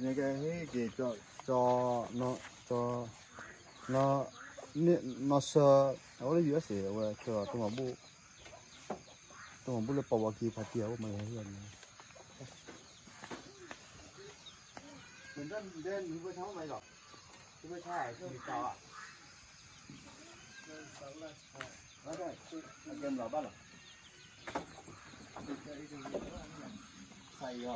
那个那个叫那是我的原始我叫东马步的包包机拍掉我没看见呢。你不唱没了？你不唱你找啊？那个跟老板了。sai à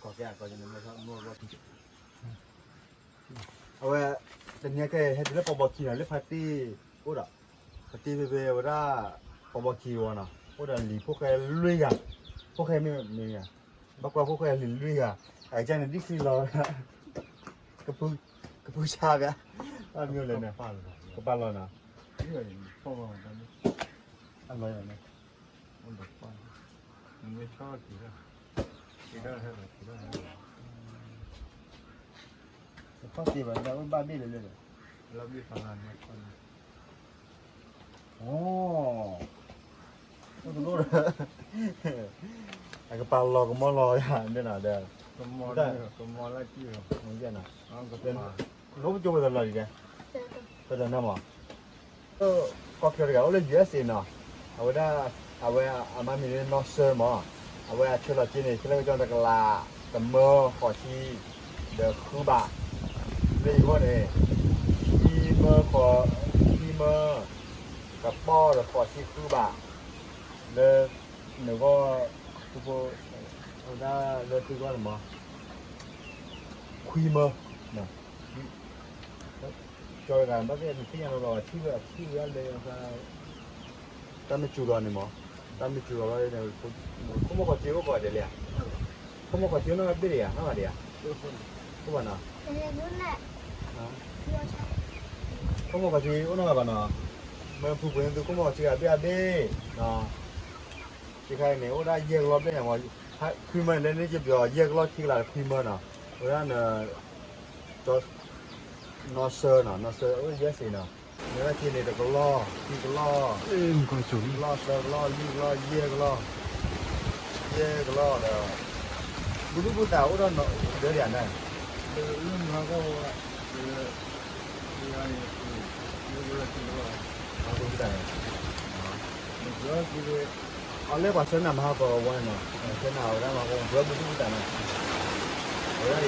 có cái có những người mua vào rồi tên nhà cái hay là bao kia là party ủa đó party về ủa đó bao kia à ủa đó lì phúc cái lưỡi à phúc cái mình à bắt qua phúc cái lưỡi à ai chẳng nên đi xí lo cái phu cha vậy ăn nhiều lần nè cái ba lần à ăn mấy lần này ăn được baoไม่ชอบกี่ละกี่ละให้กี่ละให้ phát tiền vào đâu ba biết rồi เรามีพลังมากกว่า ồ nó rồi cái ba lò cái món lò à bên nào đây ก็มอได้ก็มอละกี่หรอ không biết nào อ๋อก็เป็น nó có chỗ nào gì kìa bây giờ nào mà có kiểu cái nó dễ xin nào ở đây ở mà mình nó sơ mà ở đây chơi là chơi này chơi cho nó là tầm mơ khỏi chi được khu bạc đây có này khi mơกับป้อแล้วkhỏi chi khu bạcเลยnếu có tôi ở đâyเลยtôi có là mà khuy mơ nè cho rằng bác cái cái nhà nó chi về đây là ta mới chủ đoàn này mà ta mới chủ đoàn đây là không có chiếu có để liền không có chiếu nó biết gì à nó là gì à không phải nào không có chiếu nó là bạn nào mà phụ huynh tôi không có chiếu biết đi nào chỉ khai nếu đã giết lót đấy mà khi mà lên đấy chỉ giờ giết lót khi là khi mà nào rồi là cho nó sơ ở dưới gì nào nếu là trên này được lo khi có lo còn chủ lo sơ lo dê lo rồi bút tàu đó nó đỡ đèn này nhưng mà có ở lấy quả sân nằm ha có quan nào thế nào ra mà còn vừa bút tàu này ở đây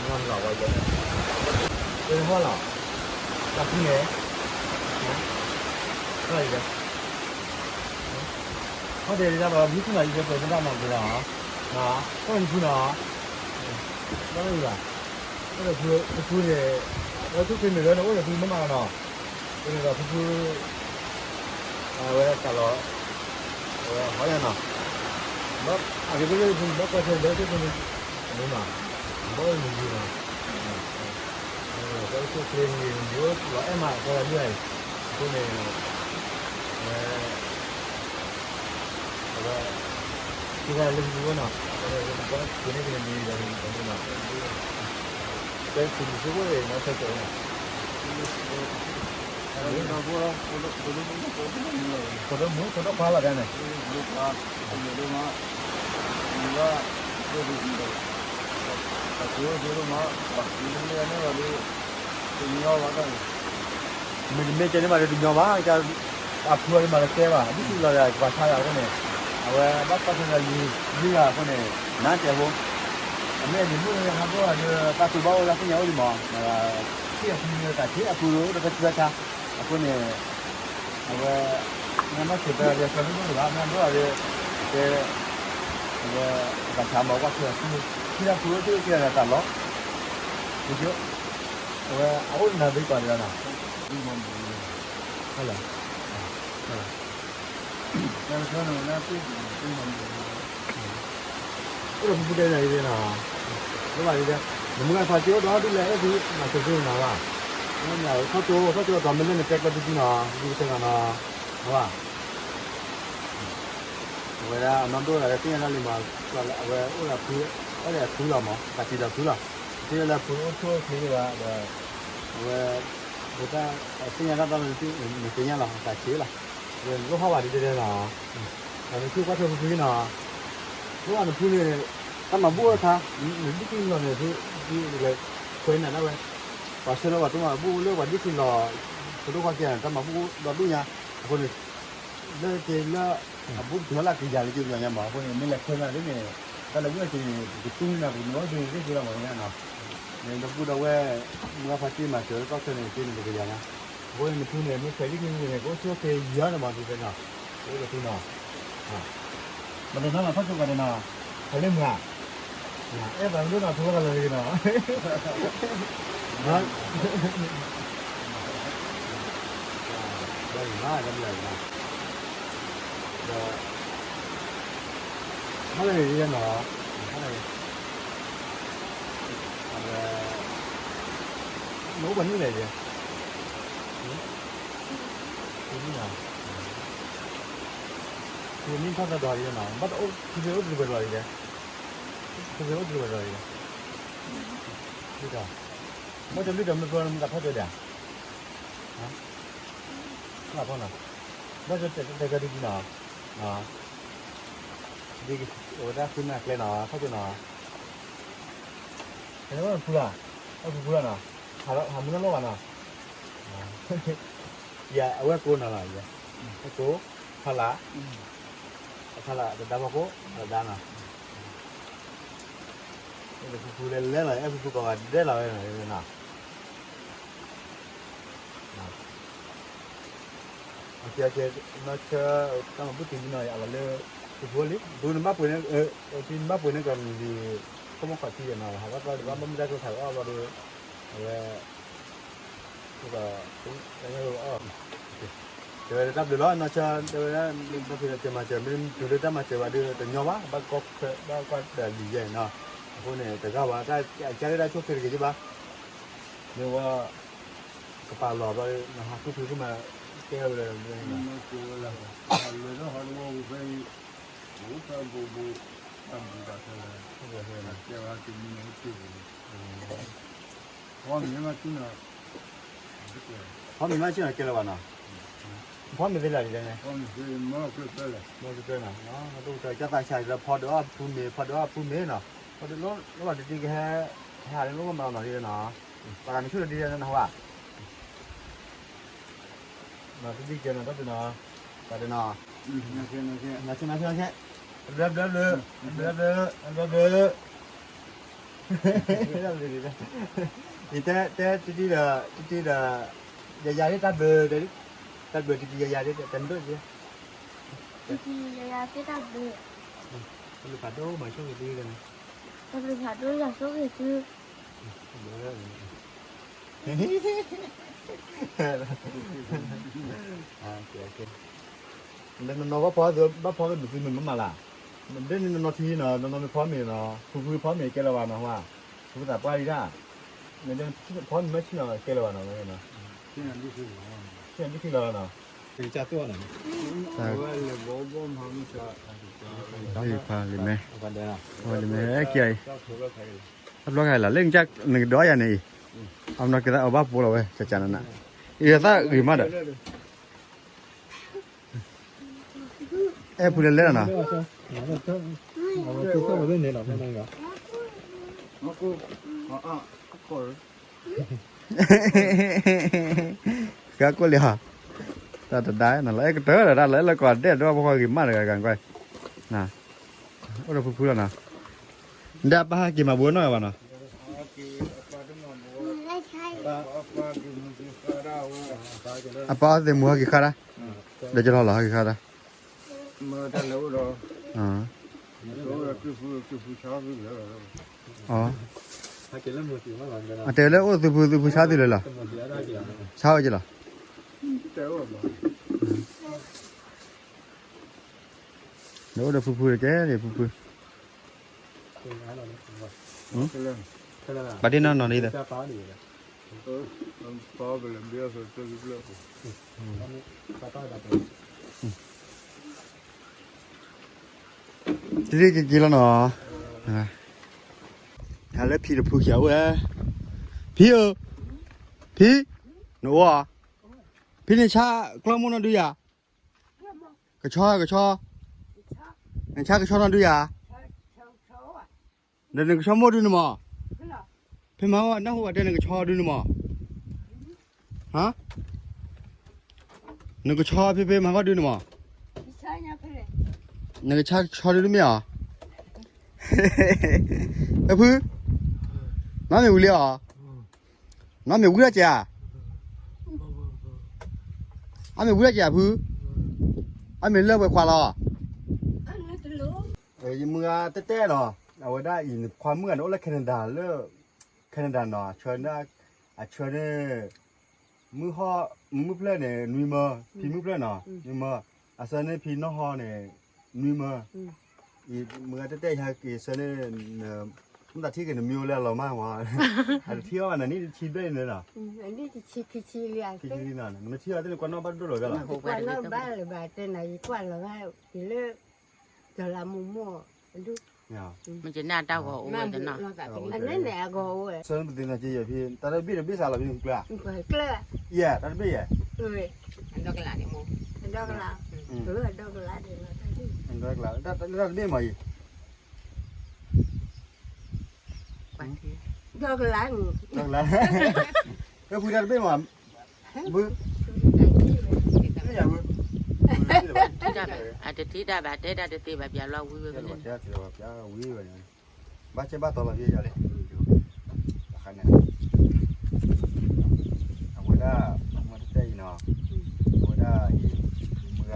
ngon lẩu vậy đây hoa lẩu là cái nghề cái gì vậy có thể ra vào biết là cái phần ra mà cái đó đó có gì đó đó là gì vậy cái là vừa để nó chút thêm nữa nó có thể thêm mà nó cái này là vừa vậy cả lọ hỏi anh nào bác cái bác qua chơi đấy chứ không đúng mà bác mình gì mà cái số tiền nhiều nữa là em mà coi là như này cái này cái này lên nữa nào có cái này gì là mình có như nào cái tiền số này nó sẽ trở này có đó khá là đây này mình mê chơi mà được nhỏ quá cho thua mà là kêu à biết là quả thay à cái này rồi bắt có thể là gì à cái này nát chơi không mẹ mình mua hàng có là ta tụi bao là cái nhau gì mà khi mà ta chỉ là tụi nó cái cha cái này rồi nó chỉ là để cho nó được làm nó là cái cả thằng bảo qua khi là tụi nó kia là cả ló được chưa rồi áo là bị còn là nào hay là nó cái đồng đây này thế nào các bạn đi đây mình muốn phải chiếu đó đi lẽ thì mà thực sự nào à nên là sao cho toàn mình lên được cái gì nào đi xem nào đúng không vậy là năm đôi là cái tiền là liền mà là vậy là thứ cái là thứ là mà cả chỉ là thứ là thế là thứ thôi thế là vậy người ta sinh ra tao mình sinh ra là cả chế là rồi lúc họ bảo đi đây là rồi khi có thêm quý nào lúc ăn quý này tao mà mua tha mình biết cái này thì là quên này đó vậy và sau đó mà tao mà mua lúc mà đi xin lò tôi đâu có tiền tao mà mua đó đúng nhaคนนี้เลิกกินแล้วบุญถือละกี่อย่างกินอย่างเงี้ยหมอคนนี้ไม่เล็กคนละนี่เนี่ยแต่เราเนี่ยที่ตุ้งนะผมน้อยดูที่เราเหมือนกันเนาะเนี่ยเราพูดเอาไว้เมื่อพักที่มาเจอก็เสนอกินเป็นอย่างนะคนนี้ทุนเนี่ยไม่เคยได้กินเนี่ยก็ช่วยเคยเยอะนะมาดูกันเนาะโอ้ยทุนเนาะมันจะทำมาพักตัวกันเนาะเขาเล่นงานเอ๊ะแบบนี้เราทุกคนเลยเนาะđây là cái gì này rồi nó này đi nó này nấu bánh như này gì cái nào thì mình phát ra đòi gì nào bắt ốp thì ốp gì rồi kìa thì ốp gì rồi kìa mới cho biết được mình gặp hết rồi đẻ là con nào nó cho cái đi nào đi ở đây phun nạc lên nào phát cho nào cái đó là phun nào hà muốn nó lo nào dạ ở cái cô nào là gì cái cô hà lá để đào cô là đào nào phun lên là em phun còn đây là nào ok nó chơi tao mà bút tiền này à là lơ phun lít phun nó bắt phun nó phun bắt phun nó còn gì không có phải tiền nào họ bắt vào bấm ra cho thằng ở vào đây là cũng cái này rồi đáp được đó nó chơi rồi đó nó phải chơi mà chơi mình từ đây mà chơi vào đưa từ nhau á bắt có để gì vậy nào phun này từ cao vào cái ra chút cái gì ba nhưng mà cái bao lò rồi nó học cái thứ mà kêu là nó kêu là người đó họ mua về bố ta bố ăn bữa đó là kêu là cái gì nó kêu hoa miếng mà chứ nào hoa miếng mà chứ nào kêu là bao nào hoa miếng là gì đây này hoa miếng mà kêu là nào nó đâu trời cho ta xài là phật đó phun mế nào phật đó nó là đi cái hà đến lúc mà nó đi nó và làm chút là đi ra nó à mà cái đi kia là bắt được nó bắt được nó nó xe đập thì thế đi là dài tắt bờ đấy tắt bờ thì dài đấy tận bờ gì thì là cái tạt bự lu phạt đố mà số người đi rồi tạt bự phạt đôi là số người chưa ok nên nó bắt phó được mình mà là mình đến nó thi nó phó mình nó vui phó mình cái là vào nó hoa chúng ta qua đi ra nên phó mình mới nó cái là vào nó này nó cái này cái là nó thì cha tua này đây pha lên mẹ lên mẹ kia अब लोग है ला लेकिन क्या नहीं दो या नहीं अब ना किधर अब आप बोलो है चाचा ना ये था रिमा डर ए पूरे ले ना क्या को लिया ta đá là lấy cái tớ là ra lấy là còn để đó bao nhiêu mà được càng quay nè ôi đâu phụ là nè đã ba cái mà muốn nói vào nè apa thì mua cái khác đó để cho nó là cái khác đó mà ta lâu rồi lâu rồi cái phụ sao bây giờ à thế là ô từ phụ sao thì là sao vậy là nếu được phụ cái thì phụ bà đi nó đi đấy cái kia nó hà lấy phi được phụ kéo á phi ơ phi หนูอ่ะพี่นี่ชากล้องมุนดูยากระชอกระชอในชากระชอนดูยาเดินกระชอมดูนี่มั้งพี่มาว่าน้าหัวเดินกระชอดูนี่มั้งฮะนึกกระชอพี่มาว่าดูนี่มั้งนึกกระชาชอดูนี่มั้ยอ่ะเฮ้ยพี่น้าไม่รู้เลยอ่ะน้าไม่รู้เลยจ้ะอาไม่รู้เลยจ้ะพี่อาไม่เลิกไปควาล้อเมื่อเต้ๆเนาะเอาไว้ได้อินความเมื่อโน้ตและแคนาดาเลิกแคนาดาเนาะเชิญได้เชิญเนี่ยมือห่อมือเพลเนี่ยนุยมาพี่มือเพลเนาะนุยมาอาศัยเนี่ยพี่น้องห่อเนี่ยนุยมาอีเมื่อเต้ๆฮะกี่เสน่ห์มันตัดที่กันมิวแล้วเรามากว่าเที่ยวอันนี้ชีได้เลยเนาะอันนี้จะชีเรียน ที่นี่นั่นมันเที่ยวที่กวนนอกบ้านด้วยกันหรอ กวนนอกบ้านหรือบ้านแต่ไหนกวนเราว่าทีเลิกจะละมุมมั่วดู เนี่ย มันจะหน้าเต้าก็โอ้ยแต่เนาะ อันนั้นแหละก็เว้ย เสริมติดนะจีพี่แต่ละบีสาละบีกล้า เกลือ เย่แต่ละบีเย่ เอ้ย อันดอกกระหล่ำนี่โม ดอกละดอกละเดี๋ยวเราทำดิ อันนั้นกล้าแต่ละบีมาอี บางที ดอกละ ดอกละก็พูดแต่ละบีมาบื้อไม่อยากบื้อ ที่ได้อาจจะที่ได้แบบได้ตีแบบอย่าเราวิ่งไป เดี๋ยว เลย เดี๋ยวจะวิ่งไปเลยบ้าเจ็บบ้าตัวละพี่อย่าเลยขันเนี่ยเอาไว้ได้มาที่ใจเนาะเอาไว้ได้มือ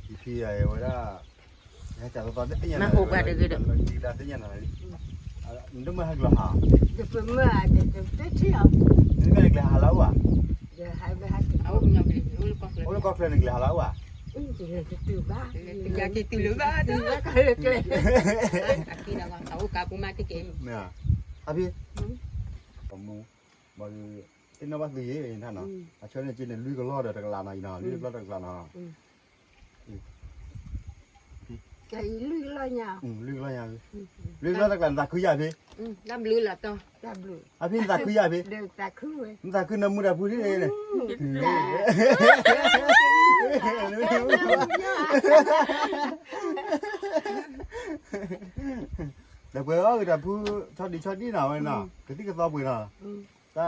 อีพีไอ้ไว้ได้ให้จับตัวได้ยังไงดีได้ยังไงมันต้องมาให้กล้า เดี๋ยวเมื่อเดี๋ยวเที่ยว นี่ก็กล้าหาแล้วอ่ะ เดี๋ยวให้ไปหา เอาอย่างนี้รู้ก็เลย โอ้แล้วก็เฟรนกล้าหาแล้วอ่ะ จะตื่นบ้า อยากจะตื่นหรือเปล่า ตื่นแล้วก็เลยเกลือ ที่เราเขากับกูมาที่เกม เนี่ยอ่ะพี่ผมมูบอลที่นวัดดีเองท่านเนาะอ่ะช่วยในจีนลุยก็รอดแต่กลาหน่อยเนาะลุยรอดแต่กลาหน่อย ใจลุยเลยเนี่ย ลุยรอดยังลุยรอดแต่กลาตาคุยอ่ะพี่ น้ำลื้อละตัว ดับลู อ่ะพี่ตาคุยอ่ะพี่ เดินตาคู่เว้ย ตาคุยน้ำมือดาพูดที่ไหนเนี่ยแต่เพื่อแต่ผู้ชอบดีหน่อยเนาะก็ที่ก็ต้องไปเนาะแต่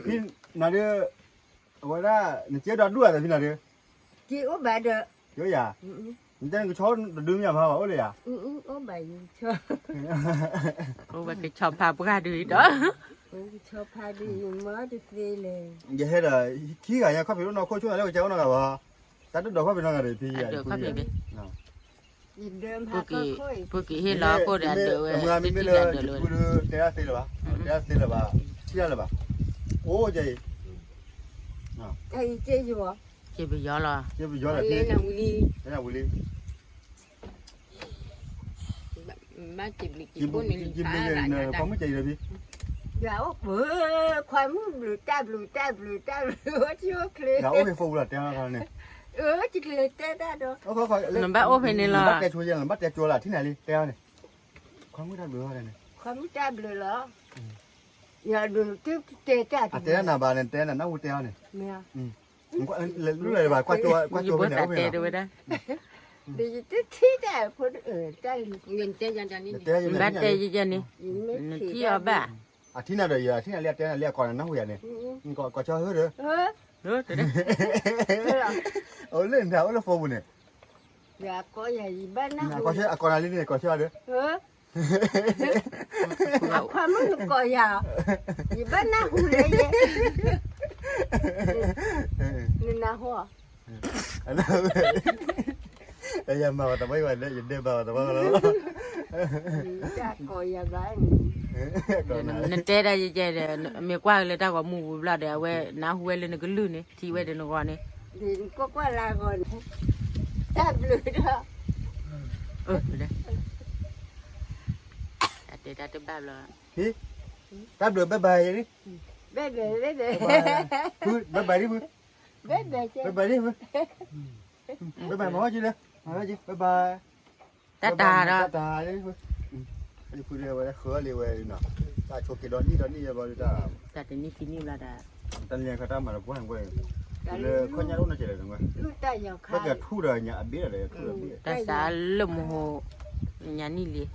พี่นาเดียว่าได้เนี่ยเจ๊ดอดด้วยแต่พี่นาเดีย chị ốp bà được เยอะอย่าแต่ก็ชอบดื่มยาพาว่าเลยอ่ะ ốp bà cho โอ้ยไปชอบพาปุกาดูอีกเนาะ cho pha đi mới được đi lên อย่าให้ได้ขี้กันยังข้าวผิวน้องโคช่วยแล้วเจ้าน้องกันวะแต่ดูดอกข้าวผิวน้องกันเลยพี่ เดี๋ยวเขาไป nhìn đơm ปุ ha กี้ có khôi ปุกี้ให้ล้อก็เดี๋ยวเดี๋ยว มึงมีไม่เลยกูดูเตะเตะเลยปะเตะเตะเลยปะเชี่ยเลยปะโอ้เจ๊ thầy chơi gì vậy เจ็บย้อนละ เจ๊ไปย้อนเลยพี่ เล่นเอาลี นี่นะวุ้ย บ้านจิบลิ จิ้ม ปุ่นนี่ จิ้มเลยเนี่ยพอไม่ใจเลยพี่ dạ ốp bữa khoai muốn lùi ta chưa kêu อย่าโอ้ไปฟูละเตะกันเนี่ย chỉ kêu ta ra đâu โอ้เขาบัตรแกชัวร์ยังบัตรแกชัวร์ละที่ไหนดิเตะเนี่ยความไม่ได้เบื่อเลยเนี่ย khoai muốn ta lùi lọ giờ đường tiếp tê ta อ่ะเตะน่ะบาเนี่ยเตะน่ะน้าวุ้เตะเนี่ย nè รู้เลยว่าqua อยู่ chỗ บน bên แต่ này เตะด้วยนะ đi tiếp thi ta phun ta เงินเตะยันนี่ เตะยัง บ้าน ไง เตะยันนี่ mấy ที่เอาบ้า อ่ะที่นั่นเลยที่นั่นเรียกเตะเรียกก่อนน้าวุ้เนี่ยก่อนเช้าเฮ้ยเด้อ เด้อเด้อ โอ้เล่นแถวแล้วฟูเนี่ย dạ có gì bên nó ก่อนเช้าก่อนอะไรนี่ก่อนเช้าเด้อ khoai muốn được coi vào gì bên nó hù lấy vậy nên là hoa อันนั้นไอ้ยามาแต่ไม่ไหวแล้วยังเดินมาแต่ว่าแล้ว cha coi vào đấy ก่อนนะ นั่นเตะได้เจ๊เด้อเมียกว่าเลยตาว่ามูบลาเด้อเว้น้าหัวเลยนึกลื่นนี่ที่เว้เด้อนึกว่านี่ thì có qua là còn đáp lưỡi đó เด้อเตะได้บ้าแล้ว พี่ตามเดือบายนี่ bé bé bé bé พูดบายนี่พูด bé bé chứ บายนี่พูดบายหมอจีเลยหมอจีบาย ตาตาเนาะ ตาเนี่ยพูดนี่พูดเรียกว่าเขือเรียกว่าเนาะตาโชว์กี่ดอนนี่บอลตา แต่นี่ที่นี่ละดา tận nhà khát mà là quá hàng quay le con nhà đâu nó chỉ là rồi lúc ta nhỏ bây khai giờ thu đời nhà biết rồi thu đời biết แต่สาลมโหญานี่เลย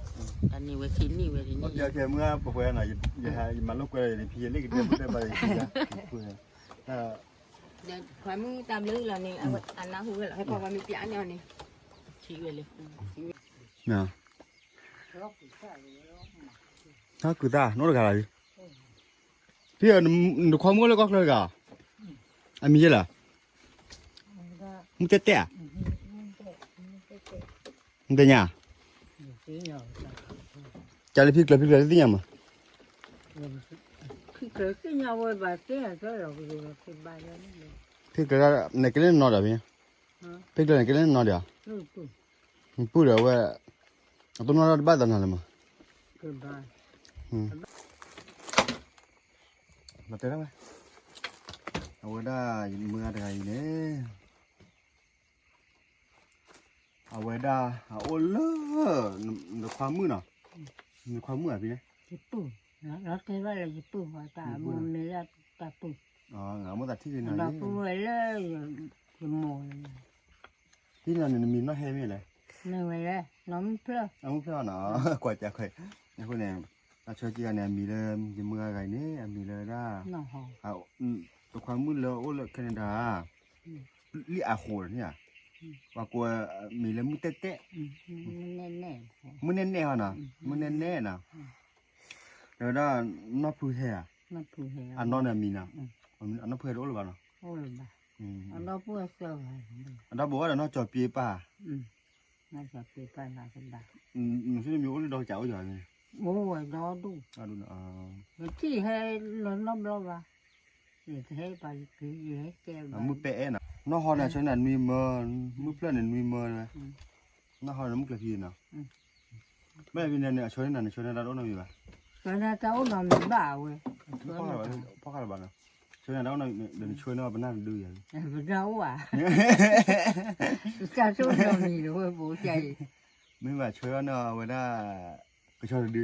ตอนนี้เวทีนี่เวทีนี่ giờ thì mưa bọc quay này giờ mà lúc quay thì phía lấy cái đêm đây bay à เดี๋ยวขวามือตามเลยแล้วนี่อันนั้นหูเลยให้พ่อว่ามีปีอันเดียวนี่ ชี้เวเลย nè nó cứ ta nó được cả rồi bây giờ nó khoan mưa nó có rồi cả anh mi là muốn tết tết à không tết nhà chả lấy phịch là tết nhà mà khi cởi cái nhau với bà cái là cái là cái bài đó phịch là này cái lên nó được nhỉ phịch là này cái lên nó được bự được vậy tôi nói là ba tấn hả mà cái bài mà tới đâu vậy ở đây mưa đây nè ở đây ô lơ nó khoa mưa nào nó khoa mưa àพี่ cái bự nó cái gọi là cái bự mà ta muốn này là ta bự ngã mất đặtที่ไหน nó bự là cái mồiที่นั่นมันมีน้อยแค่ไหนเลย này là nó mới phơ เอาเพื่อนเนาะกว่าจะเคยนะพวกเนี่ยเราช่วยจีกันเนี่ยมีเลยมีมืออะไรเนี่ยมีเลยได้ nó hò เอาตัวความมืดเลยโอ้เลยแคนาดาลิอาโหเนี่ยว่ากลัวมีเลยมือเตะ nè nè มือแน่ๆนะมือแน่ๆนะเดี๋ยวได้นอพูดแห่ nó phù hợp อันนอนเนี่ยมีนะอันนั้นเพื่อนรู้หรือเปล่าเนาะ ôi bà nó phù hợp rồi อันนั้นบอกว่าเดี๋ยวน้องจอดปีป่ะ nó sẽ bị phải là cái bà หนูช่วยมีโอ้เลยดอกเจ้าอยู่เลย ôi đó đủ ดูนะ cái gì hay nó đâu bà thì thế bà cái gì hết kêu bà มือเป๊ะนะน้องฮอนเนี่ยช่วยนั่นมีมือมือเพื่อนเนี่ยมีมือเลยน้องฮอนเนี่ยมุกละทีนะแม่พี่เนี่ยช่วยนั่นช่วยนั่นเราต้องมีป่ะ cái này cháu nó mới bảo rồi พ่อข้าบ้านนะช่วยนั่นเราต้องเดี๋ยวช่วยน้องบ้านนั่นดูอย่าง đâu à cha số đâu gì rồi bố chạy ไม่ว่าช่วยน้องเวลาก็ช่วยดู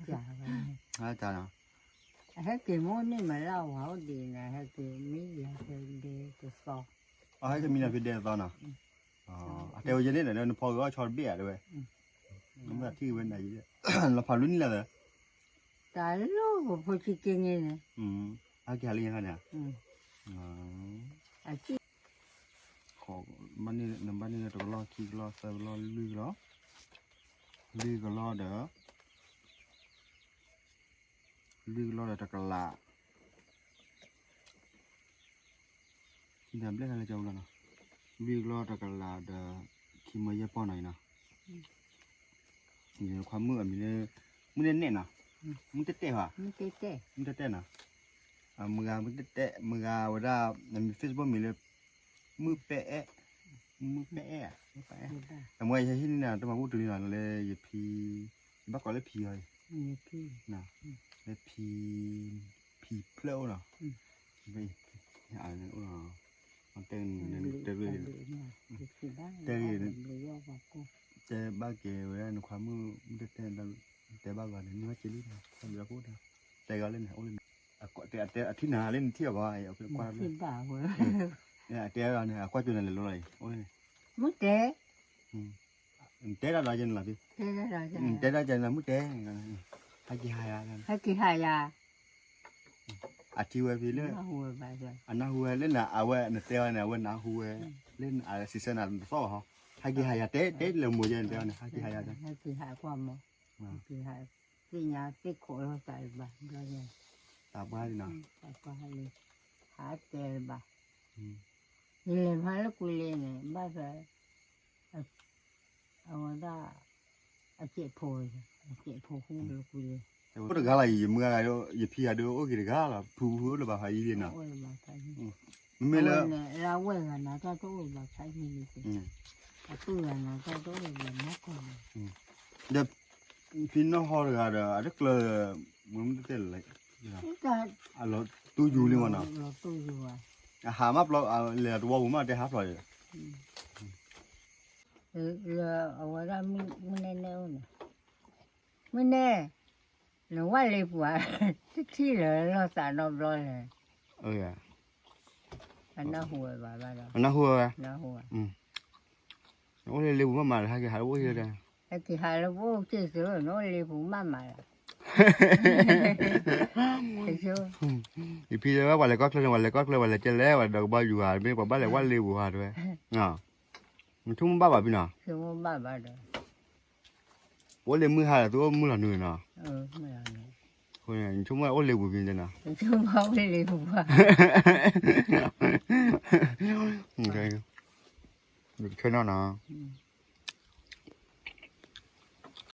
chả อาจารย์ hết cái món này mà lau hảo đi nè hết cái mấy gì hết đi cái so อ๋อให้จะมีอะไรเป็นเดือนตอนน่ะอ๋อแต่วันนี้เนี่ยพอก็ชอบเบี้ยด้วยน้ำมันที่เว้นไหนเนี่ยเราผ่านรุ่นนี้แล้วเหรอ tại lúc phải chỉ kinh này nè อาแกเรียนกันเนี่ย à chứ ขอมันนี่น้ำมันนี่ตัวรอขี้รอเซลรอลือรอลือก็รอเด้อลือรอเด้อตะกละที่ทำเล่นอะไรเจ้าแล้วนะลือรอตะกละเด้อขี้มาเยอะป้อนหน่อยนะนี่ความมือมีเนี่ยมือเน่นๆนะมือเตะๆว่ะ ไม่เต้เต้ มือเตะๆนะมือเตะมือเวลาในเฟซบุ๊กมีเลยมือเป๊ะมือเป๊ะแต่เมื่อใช้ที่นี่นะต้องมาพูดถึงนี่หน่อยเลยอย่าพีบ้าก่อนเลยพีเลย nhiều khi นะเลยพีเพลวนะไปอะไรนะมันเต้นเต้นเลย เต้น แต่บ้าเกเวลาในความมือมันเต้นแต่บ้าก่อนนี่ว่าเจลี่นะทำจะพูดนะแต่ก็เล่นโอ้เล่นแต่อาทิตย์หน้าเล่นเที่ยวว่าเอาไปกวาด ที่บ้าเว้ย เนี่ยแต่เนี่ยกวาดจนอะไรเลยโอ้ย มุ้งเต้ แต่ละจันละพี่ เต้ได้จ้ะ แต่ละจันละมุ้งแต่ให้กี่หายกัน ให้กี่หายา อาทิตย์วันพี่เล่น หัวไปจ้ะ อันนั้นหัวเล่นนะเอาไว้ในเตี้ยเนี่ยวันนั้นหัวเล่นอะไรซีซั่นนั้นซ้อฮะให้กี่หายเตะเลยมัวยันเตี้ยเนี่ยให้กี่หายจัน ให้กี่หายความมั้งกี่หายที่ยาที่โขยเขาใส่บ้าก็เนี่ย ตาบ้าดีนะ ก็ให้เลยหาเจอบ้านี่เลยพาลูกคุยเลยเนี่ยบ้าจะเอาได้อาเจ็บโผล่อาเจ็บโผล่คู่ลูกคุยเลย โอ้เด็กอะไรเมื่อไรก็อย่าพี่ดูโอ้กี่เด็กอะไรผู้ผู้หรือเปล่าหายดีนะ โอ้ยบ้าใช่ ไม่เลย เราเว้ยกันนะเจ้าตัวบ้าใช่ไม่รู้สิตัวนะเจ้าตัวบ้านักกว่า เดี๋ยวพี่น้องเขาเลยอะไรอะไรก็เลยมันเต้นเลย ก็ เราตู้อยู่เลยวันน่ะ เราตู้อยู่อ่ะ หามาเราเลยตัวผมมาได้หาเลย เอาไว้ได้ไม่แน่ๆนะไม่แน่ nó quá lì quá khi là nó xả nó rồi này เออ nó hùa bà đó อันน่าหัวอ่ะ nó hùa โอ้เลยเร็วมากมาเลยฮะแกหาว่าเยอะเลย cái kỳ hai nó vô chứ sửa nó lì cũng mà thấy chưa อีพี่เลยว่าวันอะไรก็เลยวันอะไรก็เลยวันอะไรเจแล้ววันเดอกบ้าอยู่หาไม่บอกบ้านอะไรว่าเร็วหาด้วยอ่ะมันทุ่มบ้าแบบพี่น่ะ chưa mua bà đó โอ้เลยมือหาตัวมือหลังหนึ่งน่ะ mới là này คนนี้ทุ่มว่าโอ้เร็วพี่จังน่ะ chưa mau đi lì quá โอเคช่วยหน่อยนะ Ừ.